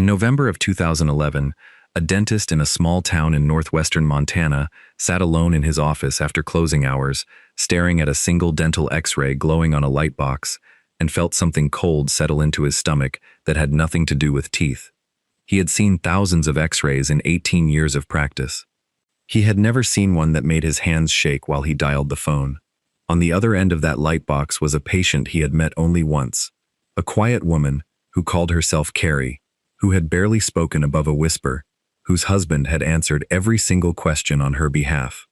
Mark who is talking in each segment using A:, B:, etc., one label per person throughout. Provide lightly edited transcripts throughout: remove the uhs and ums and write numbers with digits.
A: November of 2011, a dentist in a small town in northwestern Montana sat alone in his office after closing hours, staring at a single dental X-ray glowing on a light box, and felt something cold settle into his stomach that had nothing to do with teeth. He had seen thousands of X-rays in 18 years of practice. He had never seen one that made his hands shake while he dialed the phone. On the other end of that light box was a patient he had met only once, a quiet woman who called herself Carrie, who had barely spoken above a whisper, whose husband had answered every single question on her behalf.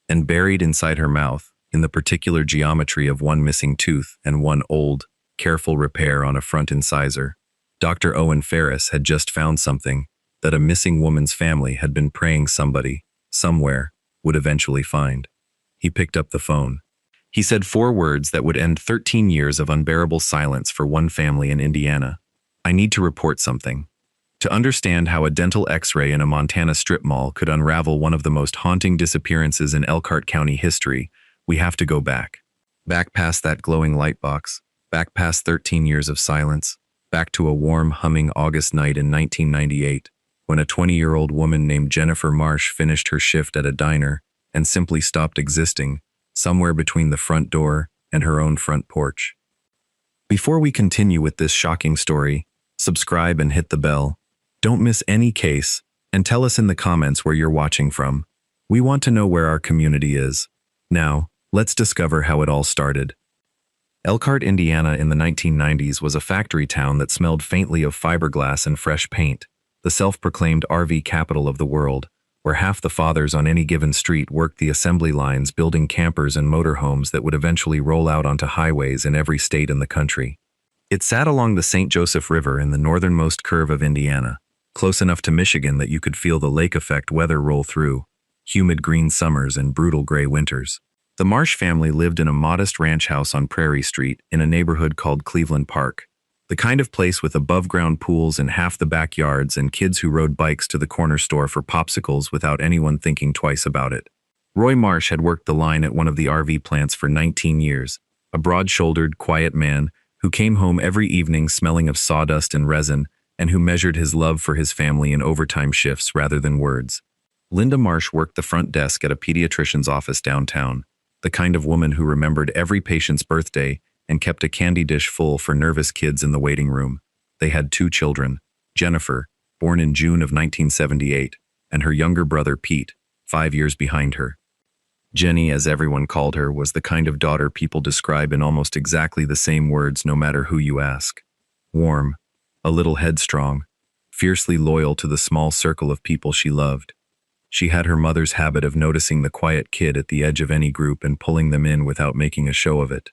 A: And buried inside her mouth, in the particular geometry of one missing tooth and one old, careful repair on a front incisor, Dr. Owen Ferris had just found something that a missing woman's family had been praying somebody, somewhere, would eventually find. He picked up the phone. He said 4 words that would end 13 years of unbearable silence for one family in Indiana. "I need to report something." To understand how a dental X-ray in a Montana strip mall could unravel one of the most haunting disappearances in Elkhart County history, we have to go back. Back past that glowing light box, back past 13 years of silence, back to a warm, humming August night in 1998, when a 20-year-old woman named Jennifer Marsh finished her shift at a diner and simply stopped existing, somewhere between the front door and her own front porch. Before we continue with this shocking story, subscribe and hit the bell. Don't miss any case, and tell us in the comments where you're watching from. We want to know where our community is. Now, let's discover how it all started. Elkhart, Indiana in the 1990s was a factory town that smelled faintly of fiberglass and fresh paint, the self-proclaimed RV capital of the world, where half the fathers on any given street worked the assembly lines building campers and motorhomes that would eventually roll out onto highways in every state in the country. It sat along the St. Joseph River in the northernmost curve of Indiana, close enough to Michigan that you could feel the lake effect weather roll through, humid green summers and brutal gray winters. The Marsh family lived in a modest ranch house on Prairie Street in a neighborhood called Cleveland Park, the kind of place with above-ground pools in half the backyards and kids who rode bikes to the corner store for popsicles without anyone thinking twice about it. Roy Marsh had worked the line at one of the RV plants for 19 years, a broad-shouldered, quiet man who came home every evening smelling of sawdust and resin, and who measured his love for his family in overtime shifts rather than words. Linda Marsh worked the front desk at a pediatrician's office downtown, the kind of woman who remembered every patient's birthday and kept a candy dish full for nervous kids in the waiting room. They had 2 children, Jennifer, born in June of 1978, and her younger brother Pete, 5 years behind her. Jenny, as everyone called her, was the kind of daughter people describe in almost exactly the same words no matter who you ask. Warm, a little headstrong, fiercely loyal to the small circle of people she loved. She had her mother's habit of noticing the quiet kid at the edge of any group and pulling them in without making a show of it.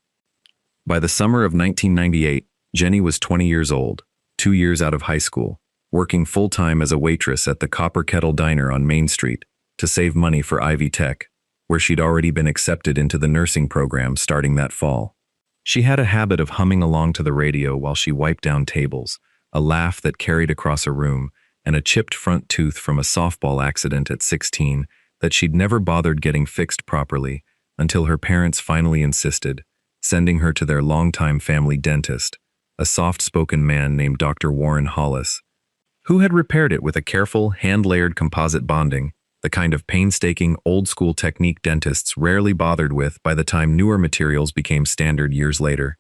A: By the summer of 1998, Jenny was 20 years old, 2 years out of high school, working full-time as a waitress at the Copper Kettle Diner on Main Street to save money for Ivy Tech, where she'd already been accepted into the nursing program starting that fall. She had a habit of humming along to the radio while she wiped down tables, a laugh that carried across a room, and a chipped front tooth from a softball accident at 16 that she'd never bothered getting fixed properly until her parents finally insisted, sending her to their longtime family dentist, a soft-spoken man named Dr. Warren Hollis, who had repaired it with a careful, hand-layered composite bonding, the kind of painstaking, old-school technique dentists rarely bothered with by the time newer materials became standard years later.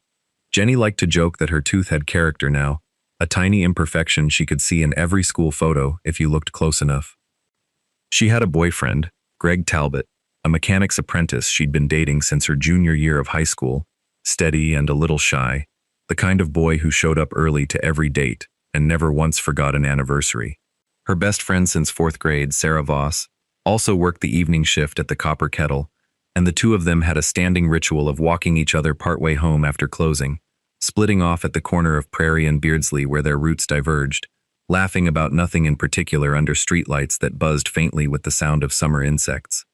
A: Jenny liked to joke that her tooth had character now, a tiny imperfection she could see in every school photo if you looked close enough. She had a boyfriend, Greg Talbot, a mechanic's apprentice she'd been dating since her junior year of high school, steady and a little shy, the kind of boy who showed up early to every date and never once forgot an anniversary. Her best friend since 4th grade, Sarah Voss, also worked the evening shift at the Copper Kettle, and the two of them had a standing ritual of walking each other partway home after closing, splitting off at the corner of Prairie and Beardsley where their routes diverged, laughing about nothing in particular under streetlights that buzzed faintly with the sound of summer insects.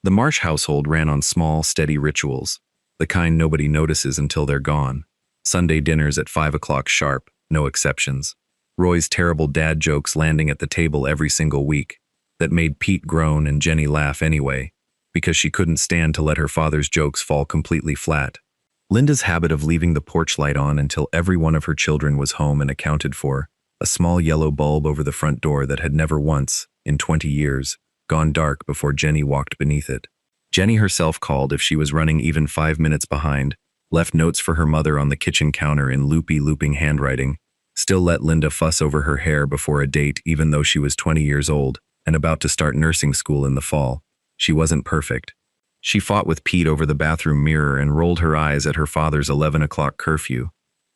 A: The Marsh household ran on small, steady rituals, the kind nobody notices until they're gone. Sunday dinners at 5 o'clock sharp, no exceptions. Roy's terrible dad jokes landing at the table every single week, that made Pete groan and Jenny laugh anyway, because she couldn't stand to let her father's jokes fall completely flat. Linda's habit of leaving the porch light on until every one of her children was home and accounted for, a small yellow bulb over the front door that had never once, in 20 years, gone dark before Jenny walked beneath it. Jenny herself called if she was running even 5 minutes behind, left notes for her mother on the kitchen counter in looping handwriting, still let Linda fuss over her hair before a date even though she was 20 years old and about to start nursing school in the fall. She wasn't perfect. She fought with Pete over the bathroom mirror and rolled her eyes at her father's 11 o'clock curfew.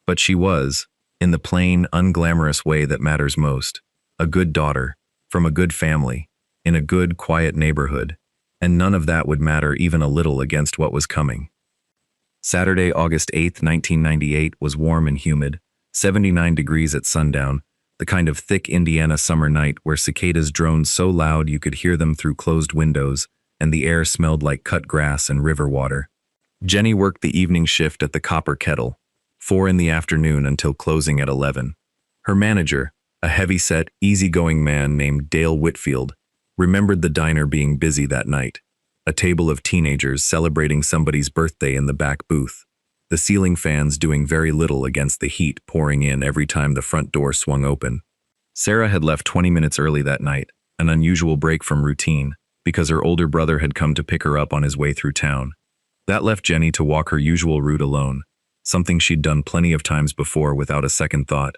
A: But she was, in the plain, unglamorous way that matters most, a good daughter, from a good family, in a good, quiet neighborhood, and none of that would matter even a little against what was coming. Saturday, August 8, 1998 was warm and humid, 79 degrees at sundown, the kind of thick Indiana summer night where cicadas droned so loud you could hear them through closed windows, and the air smelled like cut grass and river water. Jenny worked the evening shift at the Copper Kettle, 4 in the afternoon until closing at 11. Her manager, a heavy-set, easygoing man named Dale Whitfield, remembered the diner being busy that night, a table of teenagers celebrating somebody's birthday in the back booth, the ceiling fans doing very little against the heat pouring in every time the front door swung open. Sarah had left 20 minutes early that night, an unusual break from routine, because her older brother had come to pick her up on his way through town. That left Jenny to walk her usual route alone, something she'd done plenty of times before without a second thought.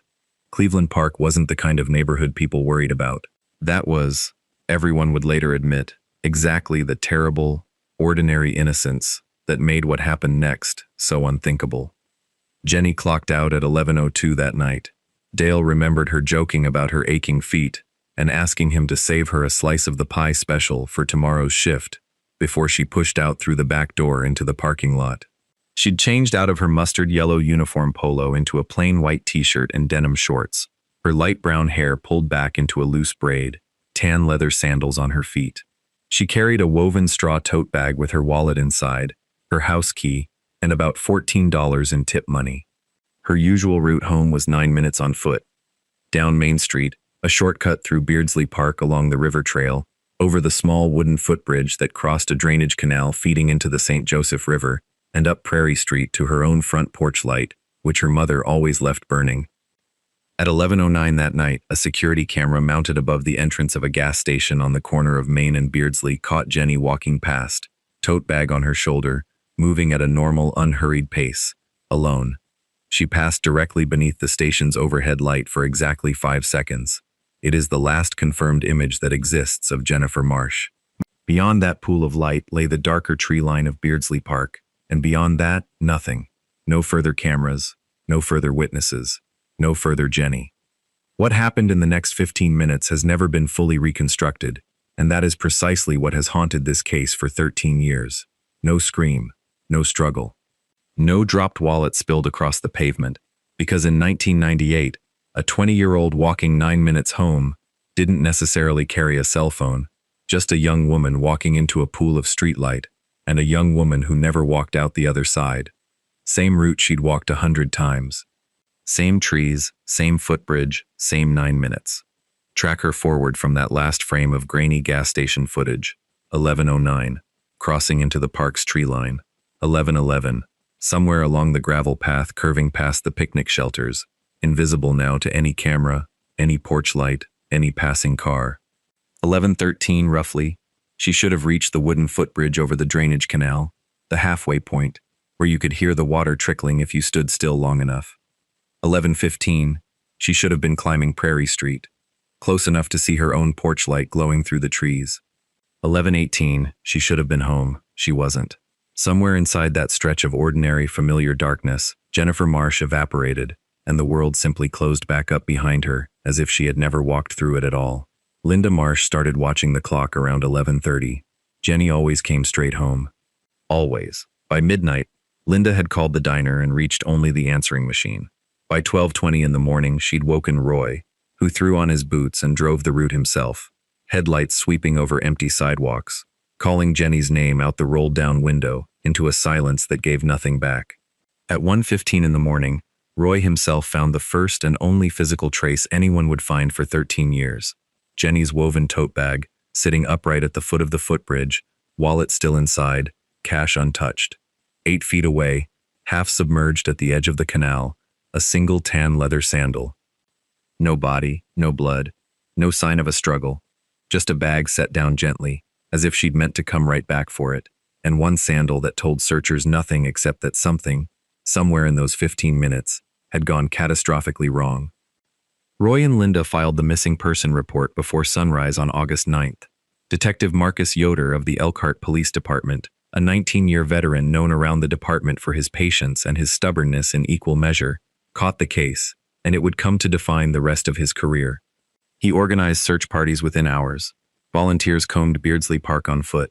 A: Cleveland Park wasn't the kind of neighborhood people worried about. That was, everyone would later admit, exactly the terrible, ordinary innocence that made what happened next so unthinkable. Jenny clocked out at 11:02 that night. Dale remembered her joking about her aching feet and asking him to save her a slice of the pie special for tomorrow's shift before she pushed out through the back door into the parking lot. She'd changed out of her mustard yellow uniform polo into a plain white t-shirt and denim shorts, her light brown hair pulled back into a loose braid, tan leather sandals on her feet. She carried a woven straw tote bag with her wallet inside, her house key, and about $14 in tip money. Her usual route home was 9 minutes on foot. Down Main Street, a shortcut through Beardsley Park along the river trail, over the small wooden footbridge that crossed a drainage canal feeding into the St. Joseph River, and up Prairie Street to her own front porch light, which her mother always left burning. At 11:09 that night, a security camera mounted above the entrance of a gas station on the corner of Main and Beardsley caught Jenny walking past, tote bag on her shoulder, moving at a normal, unhurried pace, alone. She passed directly beneath the station's overhead light for exactly 5 seconds. It is the last confirmed image that exists of Jennifer Marsh. Beyond that pool of light lay the darker tree line of Beardsley Park, and beyond that, nothing. No further cameras, no further witnesses, no further Jenny. What happened in the next 15 minutes has never been fully reconstructed, and that is precisely what has haunted this case for 13 years. No scream, no struggle. No dropped wallet spilled across the pavement, because in 1998, a 20-year-old walking 9 minutes home didn't necessarily carry a cell phone, just a young woman walking into a pool of streetlight, and a young woman who never walked out the other side. Same route she'd walked 100 times. Same trees, same footbridge, same 9 minutes. Track her forward from that last frame of grainy gas station footage, 11:09, crossing into the park's tree line, 11:11, somewhere along the gravel path curving past the picnic shelters, invisible now to any camera, any porch light, any passing car. 11:13 roughly, she should have reached the wooden footbridge over the drainage canal, the halfway point, where you could hear the water trickling if you stood still long enough. 11:15, she should have been climbing Prairie Street, close enough to see her own porch light glowing through the trees. 11:18, she should have been home. She wasn't. Somewhere inside that stretch of ordinary, familiar darkness, Jennifer Marsh evaporated, and the world simply closed back up behind her, as if she had never walked through it at all. Linda Marsh started watching the clock around 11:30. Jenny always came straight home. Always. By midnight, Linda had called the diner and reached only the answering machine. By 12:20 in the morning, she'd woken Roy, who threw on his boots and drove the route himself, headlights sweeping over empty sidewalks, calling Jenny's name out the rolled-down window into a silence that gave nothing back. At 1:15 in the morning, Roy himself found the first and only physical trace anyone would find for 13 years. Jenny's woven tote bag, sitting upright at the foot of the footbridge, wallet still inside, cash untouched. 8 feet away, half submerged at the edge of the canal, a single tan leather sandal. No body, no blood, no sign of a struggle. Just a bag set down gently, as if she'd meant to come right back for it, and one sandal that told searchers nothing except that something, somewhere in those 15 minutes, had gone catastrophically wrong. Roy and Linda filed the missing person report before sunrise on August 9th. Detective Marcus Yoder of the Elkhart Police Department, a 19-year veteran known around the department for his patience and his stubbornness in equal measure, caught the case, and it would come to define the rest of his career. He organized search parties within hours. Volunteers combed Beardsley Park on foot.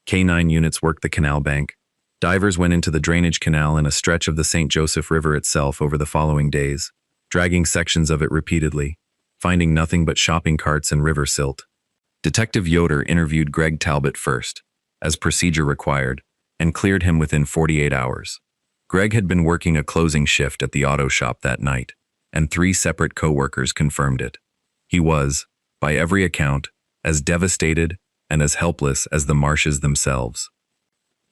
A: K-9 units worked the canal bank. Divers went into the drainage canal and a stretch of the St. Joseph River itself over the following days, dragging sections of it repeatedly, finding nothing but shopping carts and river silt. Detective Yoder interviewed Greg Talbot first, as procedure required, and cleared him within 48 hours. Greg had been working a closing shift at the auto shop that night, and 3 separate co-workers confirmed it. He was, by every account, as devastated and as helpless as the marshes themselves.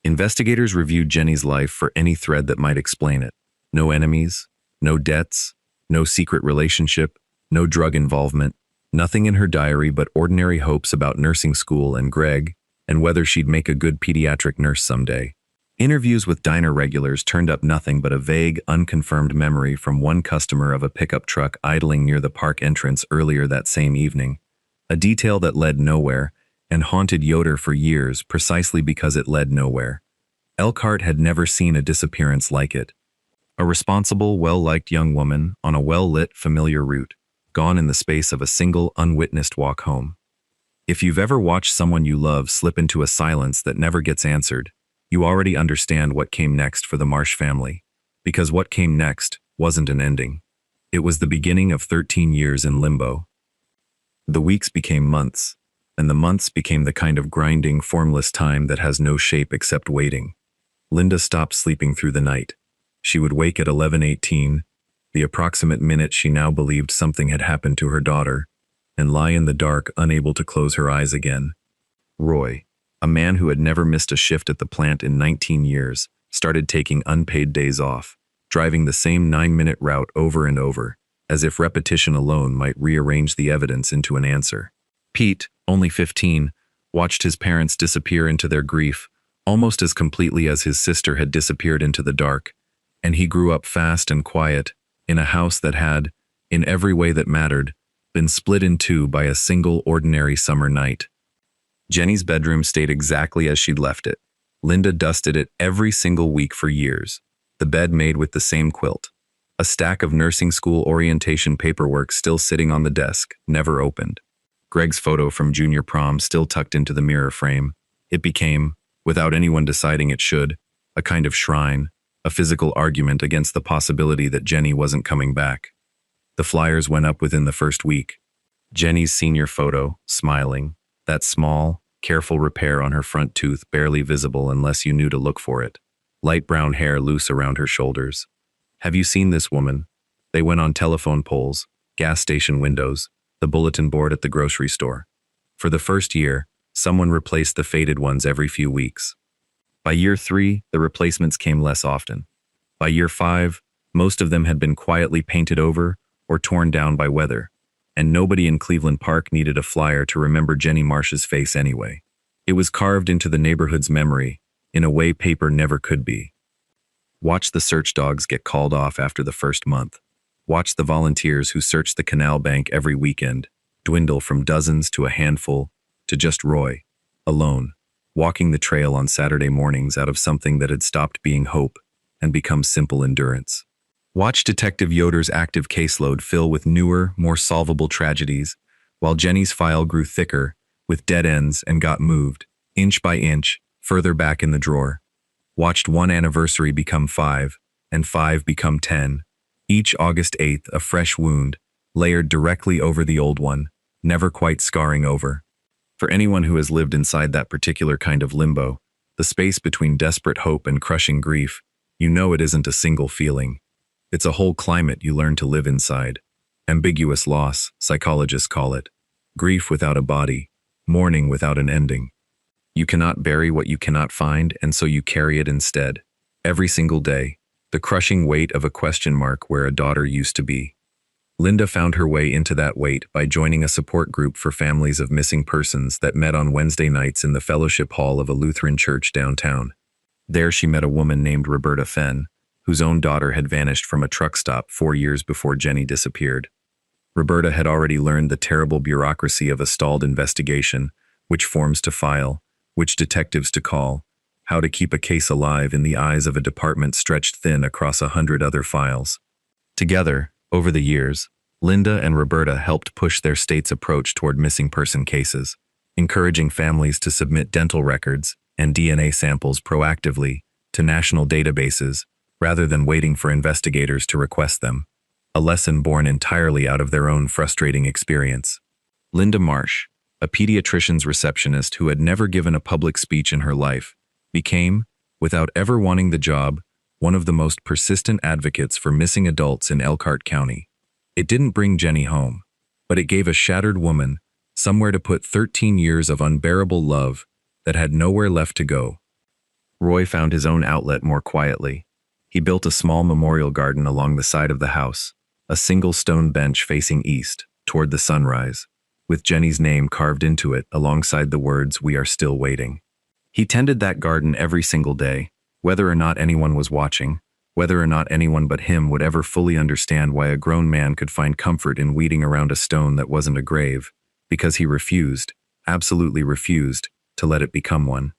A: Investigators reviewed Jenny's life for any thread that might explain it. No enemies, no debts, no secret relationship, no drug involvement, nothing in her diary but ordinary hopes about nursing school and Greg, and whether she'd make a good pediatric nurse someday. Interviews with diner regulars turned up nothing but a vague, unconfirmed memory from one customer of a pickup truck idling near the park entrance earlier that same evening, a detail that led nowhere and haunted Yoder for years precisely because it led nowhere. Elkhart had never seen a disappearance like it. A responsible, well-liked young woman on a well-lit, familiar route, gone in the space of a single, unwitnessed walk home. If you've ever watched someone you love slip into a silence that never gets answered, you already understand what came next for the Marsh family, because what came next wasn't an ending. It was the beginning of 13 years in limbo. The weeks became months, and the months became the kind of grinding, formless time that has no shape except waiting. Linda stopped sleeping through the night. She would wake at 11:18, the approximate minute she now believed something had happened to her daughter, and lie in the dark, unable to close her eyes again. Roy, a man who had never missed a shift at the plant in 19 years, started taking unpaid days off, driving the same 9-minute route over and over, as if repetition alone might rearrange the evidence into an answer. Pete, only 15, watched his parents disappear into their grief, almost as completely as his sister had disappeared into the dark, and he grew up fast and quiet, in a house that had, in every way that mattered, been split in two by a single ordinary summer night. Jenny's bedroom stayed exactly as she'd left it. Linda dusted it every single week for years, the bed made with the same quilt. A stack of nursing school orientation paperwork still sitting on the desk, never opened. Greg's photo from junior prom still tucked into the mirror frame. It became, without anyone deciding it should, a kind of shrine, a physical argument against the possibility that Jenny wasn't coming back. The flyers went up within the first week. Jenny's senior photo, smiling, that small, careful repair on her front tooth barely visible unless you knew to look for it. Light brown hair loose around her shoulders. Have you seen this woman? They went on telephone poles, gas station windows, the bulletin board at the grocery store. For the first year, someone replaced the faded ones every few weeks. By year 3, the replacements came less often. By year 5, most of them had been quietly painted over or torn down by weather, and nobody in Cleveland Park needed a flyer to remember Jenny Marsh's face anyway. It was carved into the neighborhood's memory, in a way paper never could be. Watch the search dogs get called off after the first month. Watch the volunteers who searched the canal bank every weekend dwindle from dozens to a handful to just Roy, alone, walking the trail on Saturday mornings out of something that had stopped being hope and become simple endurance. Watch Detective Yoder's active caseload fill with newer, more solvable tragedies, while Jenny's file grew thicker, with dead ends and got moved, inch by inch, further back in the drawer. Watched one anniversary become 5, and 5 become 10. Each August 8th, a fresh wound, layered directly over the old one, never quite scarring over. For anyone who has lived inside that particular kind of limbo, the space between desperate hope and crushing grief, you know it isn't a single feeling. It's a whole climate you learn to live inside. Ambiguous loss, psychologists call it. Grief without a body, mourning without an ending. You cannot bury what you cannot find, and so you carry it instead. Every single day, the crushing weight of a question mark where a daughter used to be. Linda found her way into that weight by joining a support group for families of missing persons that met on Wednesday nights in the fellowship hall of a Lutheran church downtown. There she met a woman named Roberta Fenn, whose own daughter had vanished from a truck stop 4 years before Jenny disappeared. Roberta had already learned the terrible bureaucracy of a stalled investigation, which forms to file, which detectives to call, how to keep a case alive in the eyes of a department stretched thin across 100 other files. Together, over the years, Linda and Roberta helped push their state's approach toward missing person cases, encouraging families to submit dental records and DNA samples proactively to national databases rather than waiting for investigators to request them, a lesson born entirely out of their own frustrating experience. Linda Marsh, a pediatrician's receptionist who had never given a public speech in her life, became, without ever wanting the job, one of the most persistent advocates for missing adults in Elkhart County. It didn't bring Jenny home, but it gave a shattered woman somewhere to put 13 years of unbearable love that had nowhere left to go. Roy found his own outlet more quietly. He built a small memorial garden along the side of the house, a single stone bench facing east, toward the sunrise, with Jenny's name carved into it alongside the words, "We are still waiting." He tended that garden every single day, whether or not anyone was watching, whether or not anyone but him would ever fully understand why a grown man could find comfort in weeding around a stone that wasn't a grave, because he refused, absolutely refused, to let it become one.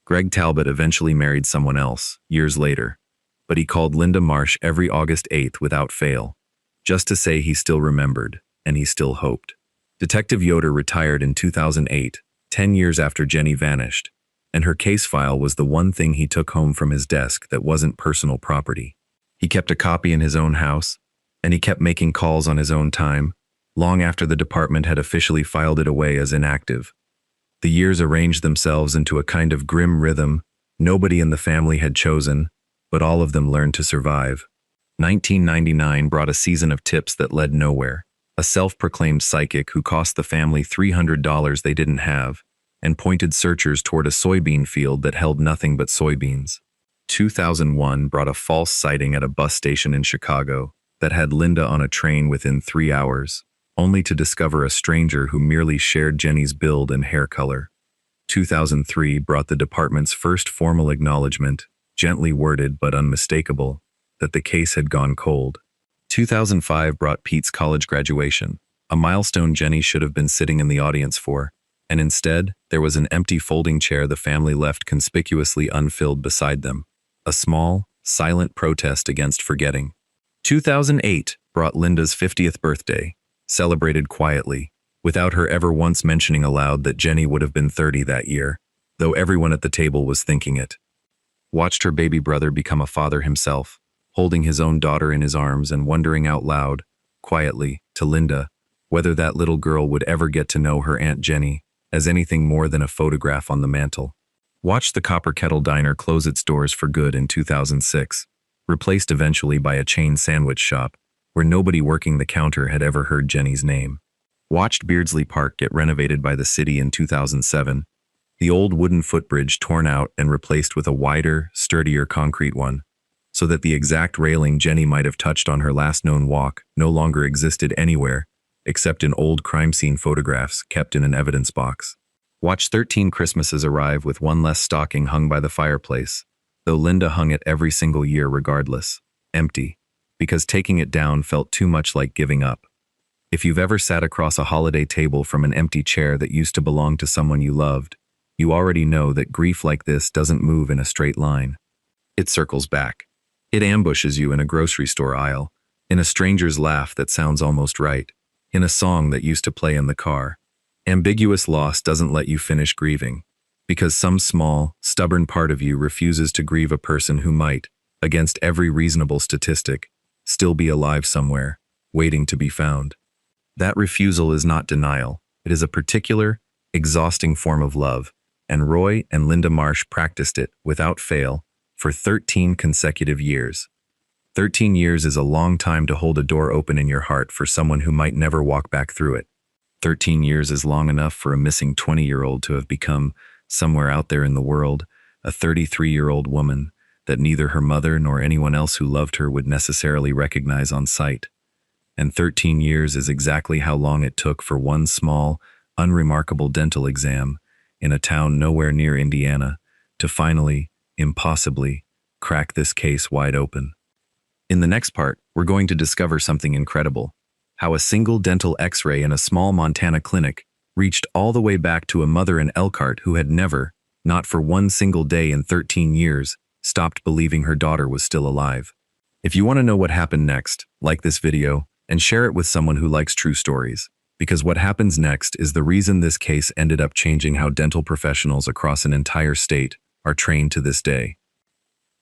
A: Greg Talbot eventually married someone else, years later, but he called Linda Marsh every August 8th without fail, just to say he still remembered, and he still hoped. Detective Yoder retired in 2008, 10 years after Jenny vanished, and her case file was the one thing he took home from his desk that wasn't personal property. He kept a copy in his own house, and he kept making calls on his own time, long after the department had officially filed it away as inactive. The years arranged themselves into a kind of grim rhythm nobody in the family had chosen, but all of them learned to survive. 1999 brought a season of tips that led nowhere. A self-proclaimed psychic who cost the family $300 they didn't have, and pointed searchers toward a soybean field that held nothing but soybeans. 2001 brought a false sighting at a bus station in Chicago that had Linda on a train within 3 hours, only to discover a stranger who merely shared Jenny's build and hair color. 2003 brought the department's first formal acknowledgement, gently worded but unmistakable, that the case had gone cold. 2005 brought Pete's college graduation, a milestone Jenny should have been sitting in the audience for, and instead, there was an empty folding chair the family left conspicuously unfilled beside them, a small, silent protest against forgetting. 2008 brought Linda's 50th birthday, celebrated quietly, without her ever once mentioning aloud that Jenny would have been 30 that year, though everyone at the table was thinking it. Watched her baby brother become a father himself, holding his own daughter in his arms and wondering out loud, quietly, to Linda, whether that little girl would ever get to know her Aunt Jenny as anything more than a photograph on the mantel. Watched the Copper Kettle Diner close its doors for good in 2006, replaced eventually by a chain sandwich shop, where nobody working the counter had ever heard Jenny's name. Watched Beardsley Park get renovated by the city in 2007, the old wooden footbridge torn out and replaced with a wider, sturdier concrete one, so that the exact railing Jenny might have touched on her last known walk no longer existed anywhere, except in old crime scene photographs kept in an evidence box. Watched 13 Christmases arrive with one less stocking hung by the fireplace, though Linda hung it every single year regardless, empty, because taking it down felt too much like giving up. If you've ever sat across a holiday table from an empty chair that used to belong to someone you loved, you already know that grief like this doesn't move in a straight line. It circles back. It ambushes you in a grocery store aisle, in a stranger's laugh that sounds almost right, in a song that used to play in the car. Ambiguous loss doesn't let you finish grieving, because some small, stubborn part of you refuses to grieve a person who might, against every reasonable statistic, still be alive somewhere, waiting to be found. That refusal is not denial. It is a particular, exhausting form of love, and Roy and Linda Marsh practiced it, without fail, for 13 consecutive years. 13 years is a long time to hold a door open in your heart for someone who might never walk back through it. 13 years is long enough for a missing 20-year-old to have become, somewhere out there in the world, a 33-year-old woman that neither her mother nor anyone else who loved her would necessarily recognize on sight. and 13 years is exactly how long it took for one small, unremarkable dental exam in a town nowhere near Indiana to finally, impossibly, crack this case wide open. In the next part, we're going to discover something incredible: how a single dental x-ray in a small Montana clinic reached all the way back to a mother in Elkhart who had never, not for one single day in 13 years, stopped believing her daughter was still alive. If you want to know what happened next, like this video and share it with someone who likes true stories, because what happens next is the reason this case ended up changing how dental professionals across an entire state are trained to this day.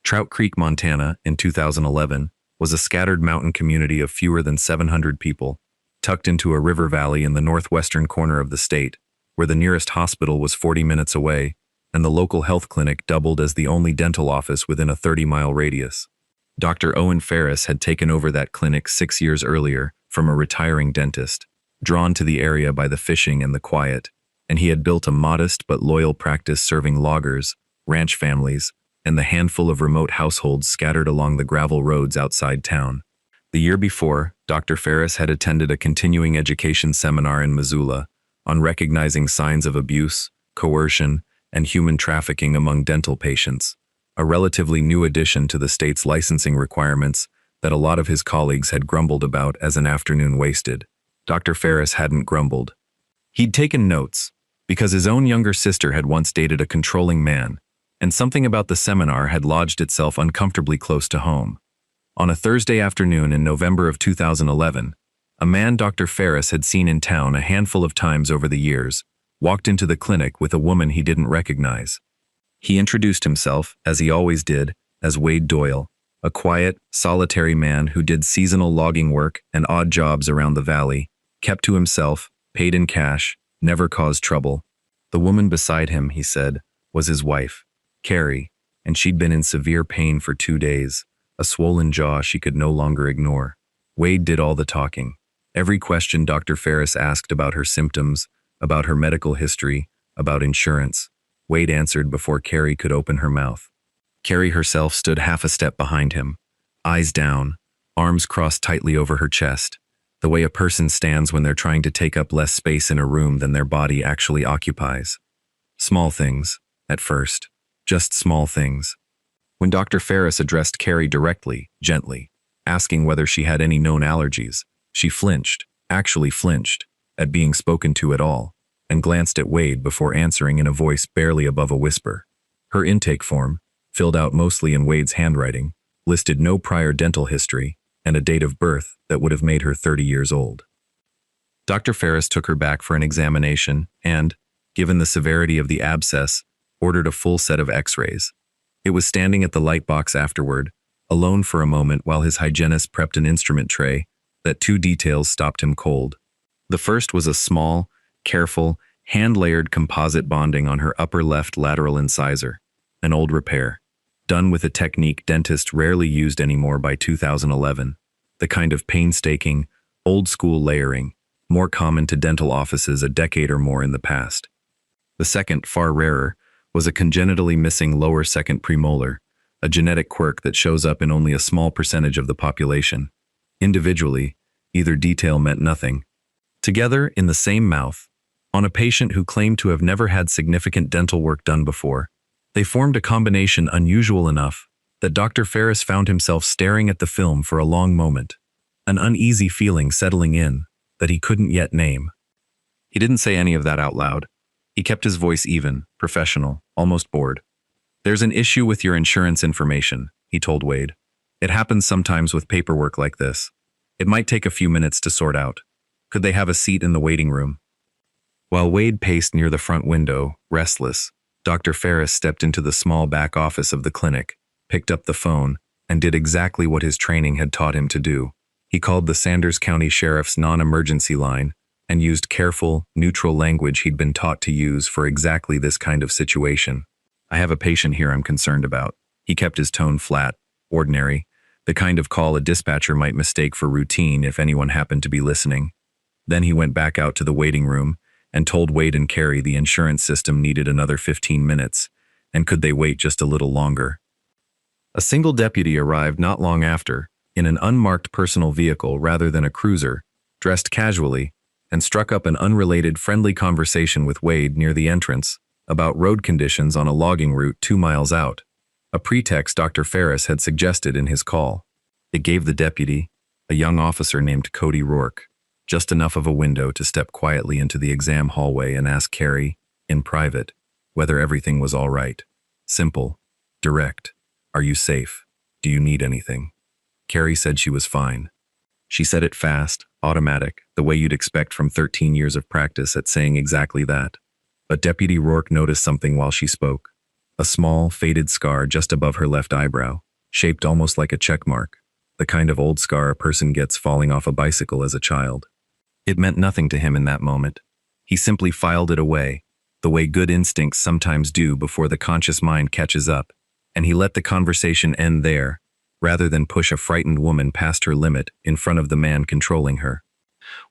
A: Trout Creek, Montana, in 2011, was a scattered mountain community of fewer than 700 people, tucked into a river valley in the northwestern corner of the state, where the nearest hospital was 40 minutes away, and the local health clinic doubled as the only dental office within a 30-mile radius. Dr. Owen Ferris had taken over that clinic 6 years earlier from a retiring dentist, drawn to the area by the fishing and the quiet, and he had built a modest but loyal practice serving loggers, ranch families, and the handful of remote households scattered along the gravel roads outside town. The year before, Dr. Ferris had attended a continuing education seminar in Missoula on recognizing signs of abuse, coercion, and human trafficking among dental patients, a relatively new addition to the state's licensing requirements that a lot of his colleagues had grumbled about as an afternoon wasted. Dr. Ferris hadn't grumbled. He'd taken notes, because his own younger sister had once dated a controlling man, and something about the seminar had lodged itself uncomfortably close to home. On a Thursday afternoon in November of 2011, a man Dr. Ferris had seen in town a handful of times over the years walked into the clinic with a woman he didn't recognize. He introduced himself, as he always did, as Wade Doyle, a quiet, solitary man who did seasonal logging work and odd jobs around the valley, kept to himself, paid in cash, never caused trouble. The woman beside him, he said, was his wife, Carrie, and she'd been in severe pain for 2 days, a swollen jaw she could no longer ignore. Wade did all the talking. Every question Dr. Ferris asked about her symptoms, about her medical history, about insurance, Wade answered before Carrie could open her mouth. Carrie herself stood half a step behind him, eyes down, arms crossed tightly over her chest, the way a person stands when they're trying to take up less space in a room than their body actually occupies. Small things, at first, just small things. When Dr. Ferris addressed Carrie directly, gently, asking whether she had any known allergies, she flinched, actually flinched, at being spoken to at all, and glanced at Wade before answering in a voice barely above a whisper. Her intake form, filled out mostly in Wade's handwriting, listed no prior dental history and a date of birth that would have made her 30 years old. Dr. Ferris took her back for an examination and, given the severity of the abscess, ordered a full set of x-rays. It was standing at the light box afterward, alone for a moment while his hygienist prepped an instrument tray, that 2 details stopped him cold. The first was a small, careful, hand-layered composite bonding on her upper left lateral incisor, an old repair, done with a technique dentists rarely used anymore by 2011, the kind of painstaking, old-school layering, more common to dental offices a decade or more in the past. The second, far rarer, was a congenitally missing lower second premolar, a genetic quirk that shows up in only a small percentage of the population. Individually, either detail meant nothing. Together, in the same mouth, on a patient who claimed to have never had significant dental work done before, they formed a combination unusual enough that Dr. Ferris found himself staring at the film for a long moment, an uneasy feeling settling in that he couldn't yet name. He didn't say any of that out loud. He kept his voice even, professional, almost bored. "There's an issue with your insurance information," he told Wade. "It happens sometimes with paperwork like this. It might take a few minutes to sort out. Could they have a seat in the waiting room?" While Wade paced near the front window, restless, Dr. Ferris stepped into the small back office of the clinic, picked up the phone, and did exactly what his training had taught him to do. He called the Sanders County Sheriff's non-emergency line and used careful, neutral language he'd been taught to use for exactly this kind of situation. "I have a patient here I'm concerned about." He kept his tone flat, ordinary, the kind of call a dispatcher might mistake for routine if anyone happened to be listening. Then he went back out to the waiting room and told Wade and Carrie the insurance system needed another 15 minutes, and could they wait just a little longer. A single deputy arrived not long after, in an unmarked personal vehicle rather than a cruiser, dressed casually, and struck up an unrelated friendly conversation with Wade near the entrance about road conditions on a logging route 2 miles out, a pretext Dr. Ferris had suggested in his call. It gave the deputy, a young officer named Cody Rourke, just enough of a window to step quietly into the exam hallway and ask Carrie, in private, whether everything was all right. Simple, direct. Are you safe? Do you need anything? Carrie said she was fine. She said it fast, automatic, the way you'd expect from 13 years of practice at saying exactly that. But Deputy Rourke noticed something while she spoke. A small, faded scar just above her left eyebrow, shaped almost like a check mark, the kind of old scar a person gets falling off a bicycle as a child. It meant nothing to him in that moment. He simply filed it away, the way good instincts sometimes do before the conscious mind catches up, and he let the conversation end there, rather than push a frightened woman past her limit in front of the man controlling her.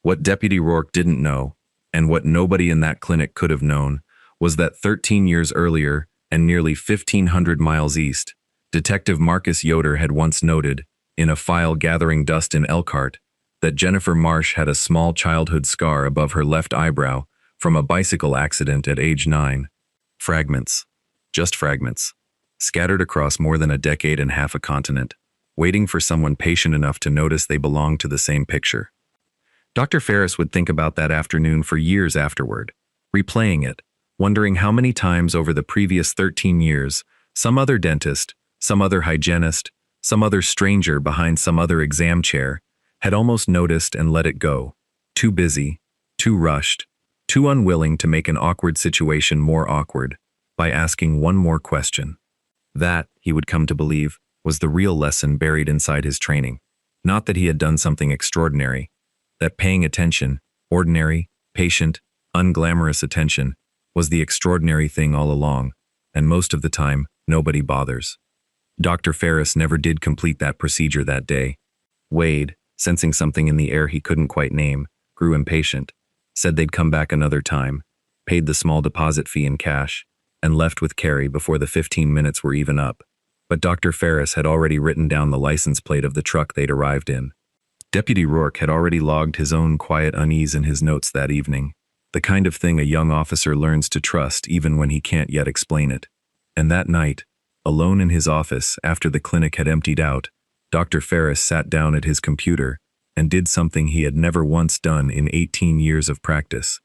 A: What Deputy Rourke didn't know, and what nobody in that clinic could have known, was that 13 years earlier and nearly 1,500 miles east, Detective Marcus Yoder had once noted, in a file gathering dust in Elkhart, that Jennifer Marsh had a small childhood scar above her left eyebrow from a bicycle accident at age 9. Fragments. Just fragments. Scattered across more than a decade and half a continent, waiting for someone patient enough to notice they belonged to the same picture. Dr. Ferris would think about that afternoon for years afterward, replaying it, wondering how many times over the previous 13 years, some other dentist, some other hygienist, some other stranger behind some other exam chair, had almost noticed and let it go, too busy, too rushed, too unwilling to make an awkward situation more awkward, by asking one more question. That, he would come to believe, was the real lesson buried inside his training. Not that he had done something extraordinary, that paying attention, ordinary, patient, unglamorous attention, was the extraordinary thing all along, and most of the time, nobody bothers. Dr. Ferris never did complete that procedure that day. Wade, sensing something in the air he couldn't quite name, grew impatient, said they'd come back another time, paid the small deposit fee in cash, and left with Carrie before the 15 minutes were even up. But Dr. Ferris had already written down the license plate of the truck they'd arrived in. Deputy Rourke had already logged his own quiet unease in his notes that evening, the kind of thing a young officer learns to trust even when he can't yet explain it. And that night, alone in his office after the clinic had emptied out, Dr. Ferris sat down at his computer and did something he had never once done in 18 years of practice.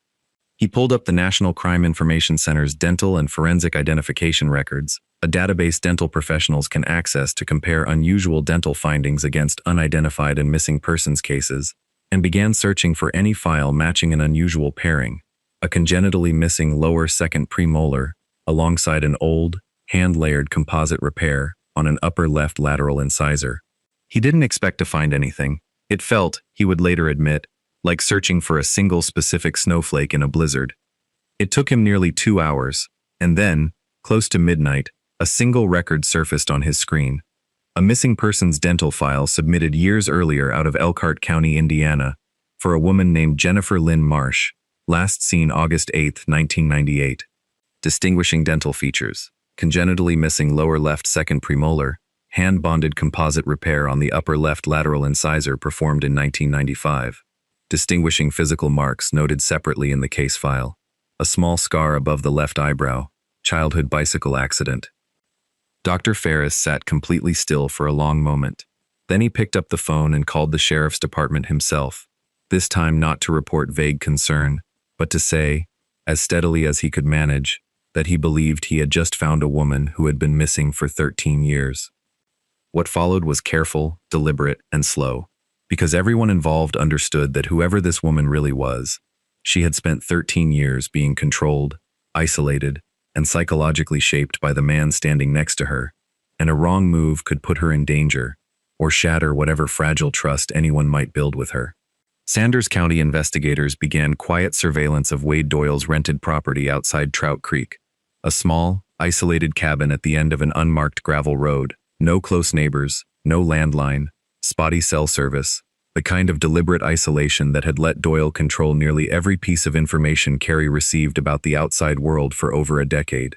A: He pulled up the National Crime Information Center's dental and forensic identification records, a database dental professionals can access to compare unusual dental findings against unidentified and missing persons cases, and began searching for any file matching an unusual pairing, a congenitally missing lower second premolar, alongside an old, hand-layered composite repair on an upper left lateral incisor. He didn't expect to find anything. It felt, he would later admit, like searching for a single specific snowflake in a blizzard. It took him nearly 2 hours, and then, close to midnight, a single record surfaced on his screen. A missing persons dental file submitted years earlier out of Elkhart County, Indiana, for a woman named Jennifer Lynn Marsh, last seen August 8, 1998. Distinguishing dental features: congenitally missing lower left second premolar, hand-bonded composite repair on the upper left lateral incisor performed in 1995. Distinguishing physical marks noted separately in the case file: a small scar above the left eyebrow, childhood bicycle accident. Dr. Ferris sat completely still for a long moment. Then he picked up the phone and called the sheriff's department himself, this time not to report vague concern, but to say, as steadily as he could manage, that he believed he had just found a woman who had been missing for 13 years. What followed was careful, deliberate, and slow, because everyone involved understood that whoever this woman really was, she had spent 13 years being controlled, isolated, and psychologically shaped by the man standing next to her, and a wrong move could put her in danger, or shatter whatever fragile trust anyone might build with her. Sanders County investigators began quiet surveillance of Wade Doyle's rented property outside Trout Creek, a small, isolated cabin at the end of an unmarked gravel road. No close neighbors, no landline, spotty cell service, the kind of deliberate isolation that had let Doyle control nearly every piece of information Carrie received about the outside world for over a decade.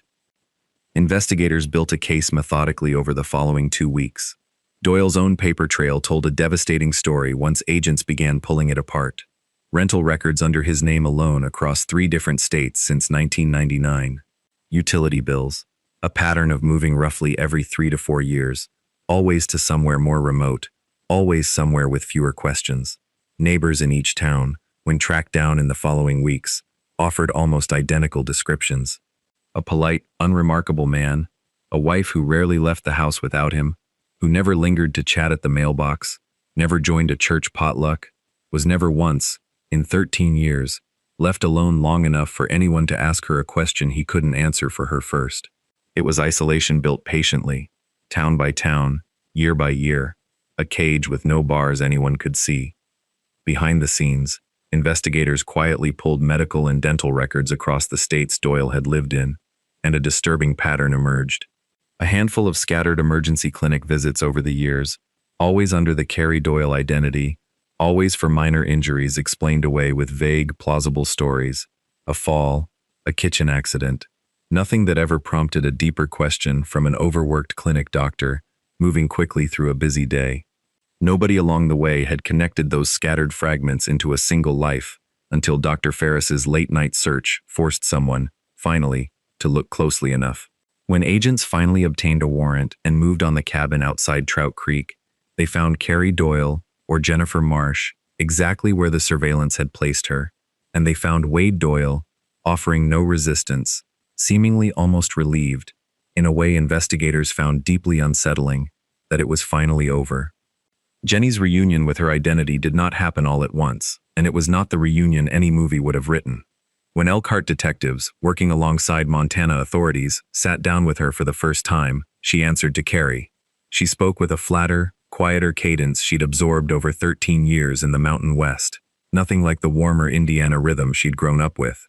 A: Investigators built a case methodically over the following 2 weeks. Doyle's own paper trail told a devastating story once agents began pulling it apart. Rental records under his name alone across 3 different states since 1999. Utility bills, a pattern of moving roughly every 3 to 4 years, always to somewhere more remote, always somewhere with fewer questions. Neighbors in each town, when tracked down in the following weeks, offered almost identical descriptions. A polite, unremarkable man, a wife who rarely left the house without him, who never lingered to chat at the mailbox, never joined a church potluck, was never once, in 13 years, left alone long enough for anyone to ask her a question he couldn't answer for her first. It was isolation built patiently, town by town, year by year, a cage with no bars anyone could see. Behind the scenes, investigators quietly pulled medical and dental records across the states Doyle had lived in, and a disturbing pattern emerged. A handful of scattered emergency clinic visits over the years, always under the Carrie Doyle identity, always for minor injuries explained away with vague, plausible stories. A fall, a kitchen accident. Nothing that ever prompted a deeper question from an overworked clinic doctor, moving quickly through a busy day. Nobody along the way had connected those scattered fragments into a single life, until Dr. Ferris's late-night search forced someone, finally, to look closely enough. When agents finally obtained a warrant and moved on the cabin outside Trout Creek, they found Carrie Doyle, or Jennifer Marsh, exactly where the surveillance had placed her, and they found Wade Doyle, offering no resistance, seemingly almost relieved, in a way investigators found deeply unsettling, that it was finally over. Jenny's reunion with her identity did not happen all at once, and it was not the reunion any movie would have written. When Elkhart detectives, working alongside Montana authorities, sat down with her for the first time, she answered to Carrie. She spoke with a flatter, quieter cadence she'd absorbed over 13 years in the Mountain West, nothing like the warmer Indiana rhythm she'd grown up with.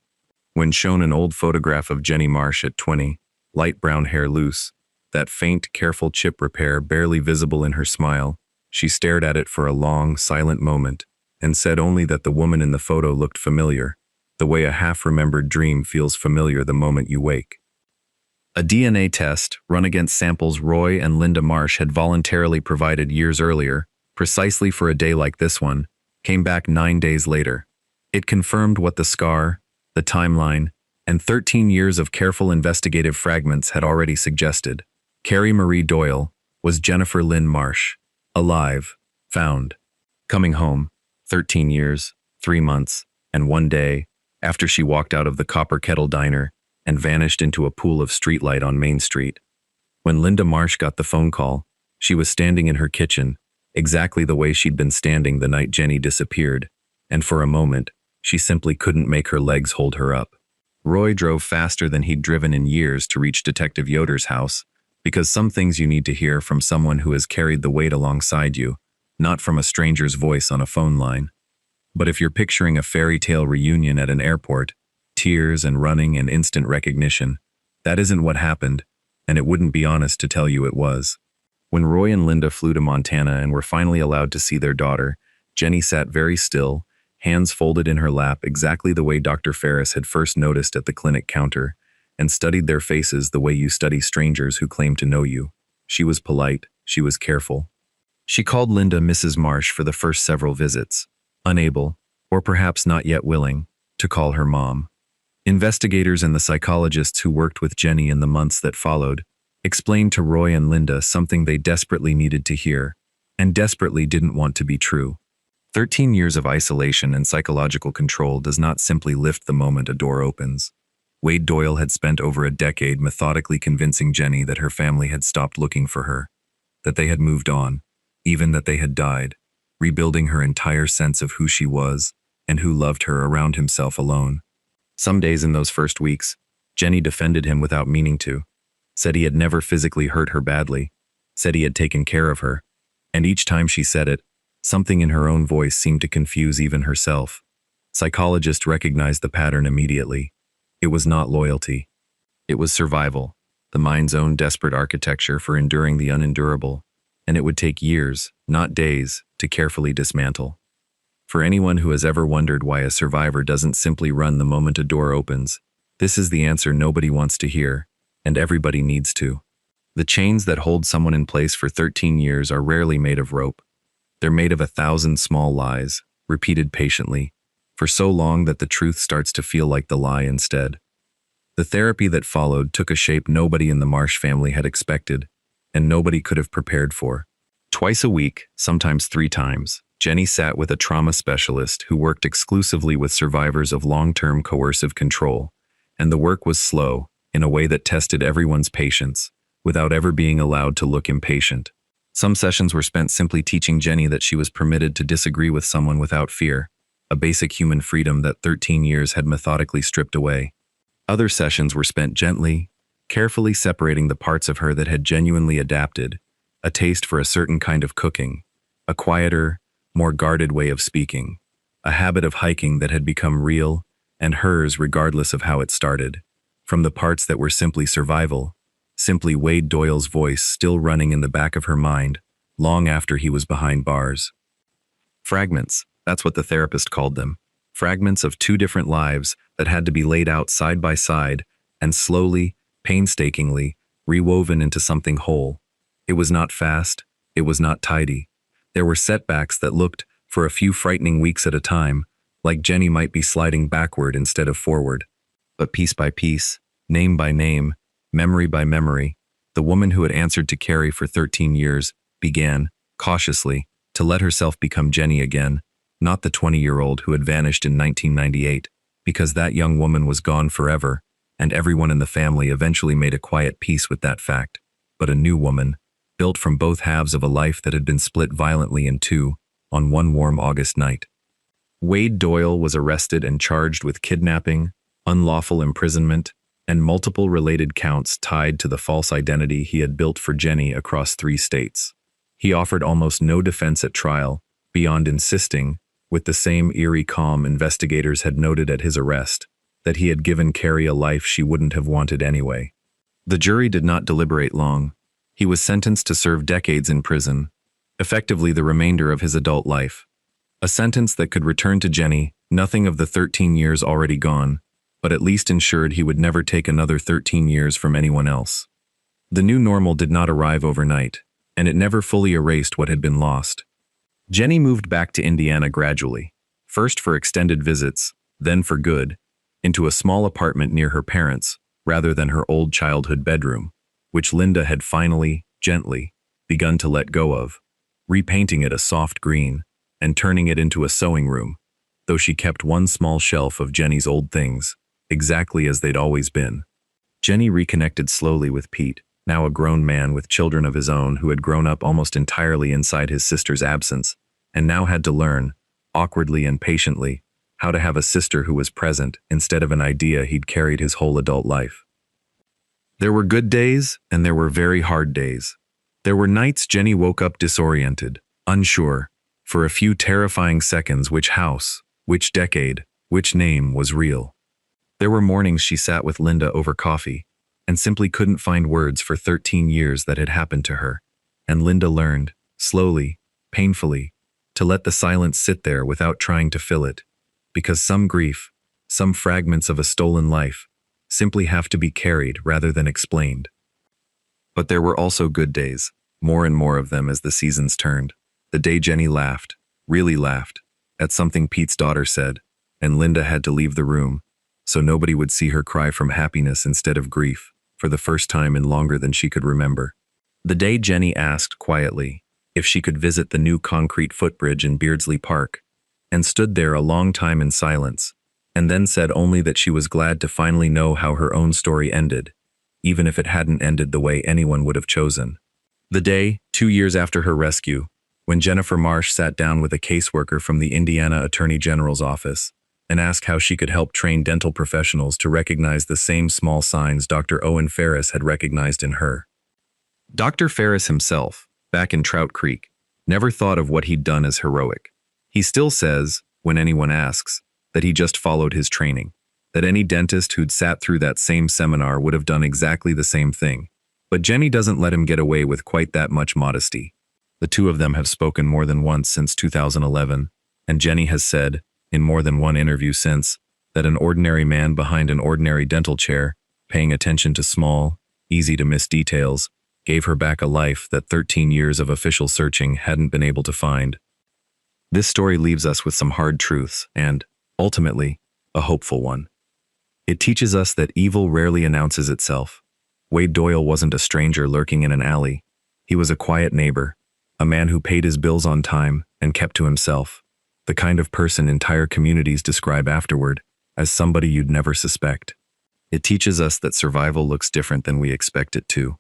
A: When shown an old photograph of Jenny Marsh at 20, light brown hair loose, that faint, careful chip repair barely visible in her smile, she stared at it for a long, silent moment, and said only that the woman in the photo looked familiar, the way a half-remembered dream feels familiar the moment you wake. A DNA test, run against samples Roy and Linda Marsh had voluntarily provided years earlier, precisely for a day like this one, came back 9 days later. It confirmed what the scar, the timeline, and 13 years of careful investigative fragments had already suggested. Carrie Marie Doyle was Jennifer Lynn Marsh, alive, found, coming home, 13 years, 3 months, and 1 day, after she walked out of the Copper Kettle Diner and vanished into a pool of streetlight on Main Street. When Linda Marsh got the phone call, she was standing in her kitchen, exactly the way she'd been standing the night Jenny disappeared, and for a moment, she simply couldn't make her legs hold her up. Roy drove faster than he'd driven in years to reach Detective Yoder's house, because some things you need to hear from someone who has carried the weight alongside you, not from a stranger's voice on a phone line. But if you're picturing a fairy tale reunion at an airport, tears and running and instant recognition, that isn't what happened, and it wouldn't be honest to tell you it was. When Roy and Linda flew to Montana and were finally allowed to see their daughter, Jenny sat very still, hands folded in her lap exactly the way Dr. Ferris had first noticed at the clinic counter, and studied their faces the way you study strangers who claim to know you. She was polite, she was careful. She called Linda Mrs. Marsh for the first several visits, unable, or perhaps not yet willing, to call her mom. Investigators and the psychologists who worked with Jenny in the months that followed explained to Roy and Linda something they desperately needed to hear, and desperately didn't want to be true. 13 years of isolation and psychological control does not simply lift the moment a door opens. Wade Doyle had spent over a decade methodically convincing Jenny that her family had stopped looking for her, that they had moved on, even that they had died, rebuilding her entire sense of who she was and who loved her around himself alone. Some days in those first weeks, Jenny defended him without meaning to, said he had never physically hurt her badly, said he had taken care of her, and each time she said it, something in her own voice seemed to confuse even herself. Psychologists recognized the pattern immediately. It was not loyalty. It was survival, the mind's own desperate architecture for enduring the unendurable, and it would take years, not days, to carefully dismantle. For anyone who has ever wondered why a survivor doesn't simply run the moment a door opens, this is the answer nobody wants to hear, and everybody needs to. The chains that hold someone in place for 13 years are rarely made of rope. They're made of 1,000 small lies, repeated patiently, for so long that the truth starts to feel like the lie instead. The therapy that followed took a shape nobody in the Marsh family had expected, and nobody could have prepared for. Twice a week, sometimes 3 times, Jenny sat with a trauma specialist who worked exclusively with survivors of long-term coercive control, and the work was slow, in a way that tested everyone's patience, without ever being allowed to look impatient. Some sessions were spent simply teaching Jenny that she was permitted to disagree with someone without fear, a basic human freedom that 13 years had methodically stripped away. Other sessions were spent gently, carefully separating the parts of her that had genuinely adapted, a taste for a certain kind of cooking, a quieter, more guarded way of speaking, a habit of hiking that had become real, and hers regardless of how it started, from the parts that were simply survival, simply Wade Doyle's voice still running in the back of her mind, long after he was behind bars. Fragments, that's what the therapist called them. Fragments of 2 different lives that had to be laid out side by side and slowly, painstakingly, rewoven into something whole. It was not fast, it was not tidy. There were setbacks that looked, for a few frightening weeks at a time, like Jenny might be sliding backward instead of forward. But piece by piece, name by name, memory by memory, the woman who had answered to Carrie for 13 years began, cautiously, to let herself become Jenny again, not the 20-year-old who had vanished in 1998, because that young woman was gone forever, and everyone in the family eventually made a quiet peace with that fact, but a new woman, built from both halves of a life that had been split violently in 2, on one warm August night. Wade Doyle was arrested and charged with kidnapping, unlawful imprisonment, and multiple related counts tied to the false identity he had built for Jenny across 3 states. He offered almost no defense at trial, beyond insisting, with the same eerie calm investigators had noted at his arrest, that he had given Carrie a life she wouldn't have wanted anyway. The jury did not deliberate long. He was sentenced to serve decades in prison, effectively the remainder of his adult life. A sentence that could return to Jenny nothing of the 13 years already gone, but at least ensured he would never take another 13 years from anyone else. The new normal did not arrive overnight, and it never fully erased what had been lost. Jenny moved back to Indiana gradually, first for extended visits, then for good, into a small apartment near her parents, rather than her old childhood bedroom, which Linda had finally, gently, begun to let go of, repainting it a soft green and turning it into a sewing room, though she kept one small shelf of Jenny's old things, exactly as they'd always been. Jenny reconnected slowly with Pete, now a grown man with children of his own who had grown up almost entirely inside his sister's absence, and now had to learn, awkwardly and patiently, how to have a sister who was present instead of an idea he'd carried his whole adult life. There were good days, and there were very hard days. There were nights Jenny woke up disoriented, unsure, for a few terrifying seconds which house, which decade, which name was real. There were mornings she sat with Linda over coffee, and simply couldn't find words for 13 years that had happened to her, and Linda learned, slowly, painfully, to let the silence sit there without trying to fill it, because some grief, some fragments of a stolen life, simply have to be carried rather than explained. But there were also good days, more and more of them as the seasons turned. The day Jenny laughed, really laughed, at something Pete's daughter said, and Linda had to leave the room, so nobody would see her cry from happiness instead of grief, for the first time in longer than she could remember. The day Jenny asked, quietly, if she could visit the new concrete footbridge in Beardsley Park, and stood there a long time in silence, and then said only that she was glad to finally know how her own story ended, even if it hadn't ended the way anyone would have chosen. The day, 2 years after her rescue, when Jennifer Marsh sat down with a caseworker from the Indiana Attorney General's office and asked how she could help train dental professionals to recognize the same small signs Dr. Owen Ferris had recognized in her. Dr. Ferris himself, back in Trout Creek, never thought of what he'd done as heroic. He still says, when anyone asks, that he just followed his training, that any dentist who'd sat through that same seminar would have done exactly the same thing. But Jenny doesn't let him get away with quite that much modesty. The two of them have spoken more than once since 2011, and Jenny has said, in more than one interview since, that an ordinary man behind an ordinary dental chair, paying attention to small, easy-to-miss details, gave her back a life that 13 years of official searching hadn't been able to find. This story leaves us with some hard truths and, ultimately, a hopeful one. It teaches us that evil rarely announces itself. Wade Doyle wasn't a stranger lurking in an alley. He was a quiet neighbor, a man who paid his bills on time and kept to himself, the kind of person entire communities describe afterward as somebody you'd never suspect. It teaches us that survival looks different than we expect it to,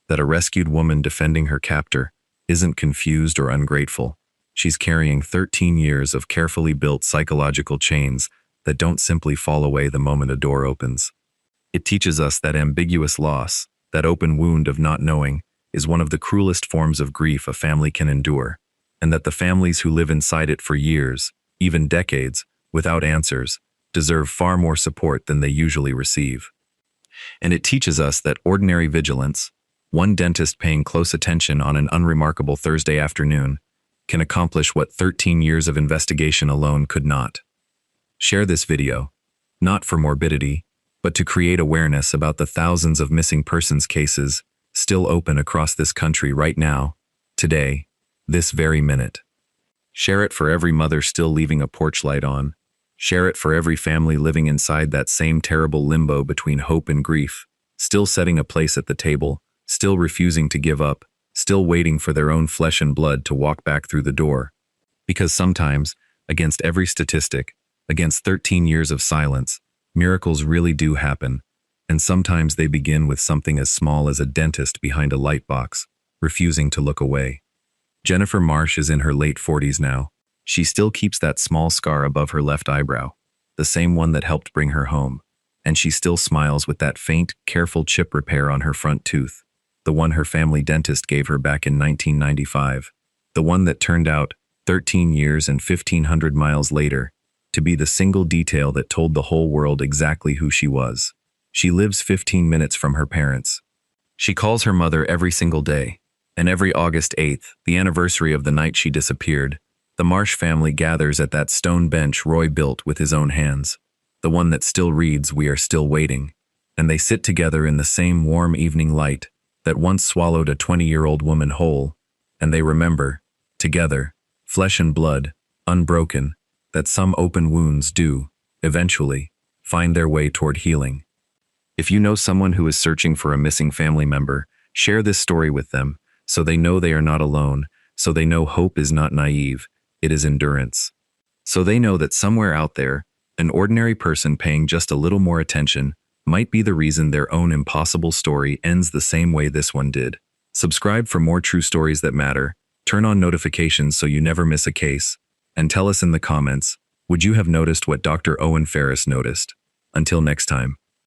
A: that a rescued woman defending her captor isn't confused or ungrateful. She's carrying 13 years of carefully built psychological chains that don't simply fall away the moment a door opens. It teaches us that ambiguous loss, that open wound of not knowing, is one of the cruelest forms of grief a family can endure, and that the families who live inside it for years, even decades, without answers, deserve far more support than they usually receive. And it teaches us that ordinary vigilance, one dentist paying close attention on an unremarkable Thursday afternoon, can accomplish what 13 years of investigation alone could not. Share this video, not for morbidity, but to create awareness about the thousands of missing persons cases still open across this country right now, today, this very minute. Share it for every mother still leaving a porch light on. Share it for every family living inside that same terrible limbo between hope and grief, still setting a place at the table, still refusing to give up, still waiting for their own flesh and blood to walk back through the door. Because sometimes, against every statistic, against 13 years of silence, miracles really do happen, and sometimes they begin with something as small as a dentist behind a light box, refusing to look away. Jennifer Marsh is in her late 40s now. She still keeps that small scar above her left eyebrow, the same one that helped bring her home, and she still smiles with that faint, careful chip repair on her front tooth, the one her family dentist gave her back in 1995, the one that turned out, 13 years and 1,500 miles later, to be the single detail that told the whole world exactly who she was. She lives 15 minutes from her parents. She calls her mother every single day, and every August 8th, the anniversary of the night she disappeared, the Marsh family gathers at that stone bench Roy built with his own hands, the one that still reads, "We are still waiting," and they sit together in the same warm evening light that once swallowed a 20-year-old woman whole, and they remember, together, flesh and blood, unbroken, that some open wounds do, eventually, find their way toward healing. If you know someone who is searching for a missing family member, share this story with them, so they know they are not alone, so they know hope is not naive, it is endurance. So they know that somewhere out there, an ordinary person paying just a little more attention might be the reason their own impossible story ends the same way this one did. Subscribe for more true stories that matter, turn on notifications so you never miss a case, and tell us in the comments, would you have noticed what Dr. Owen Ferris noticed? Until next time.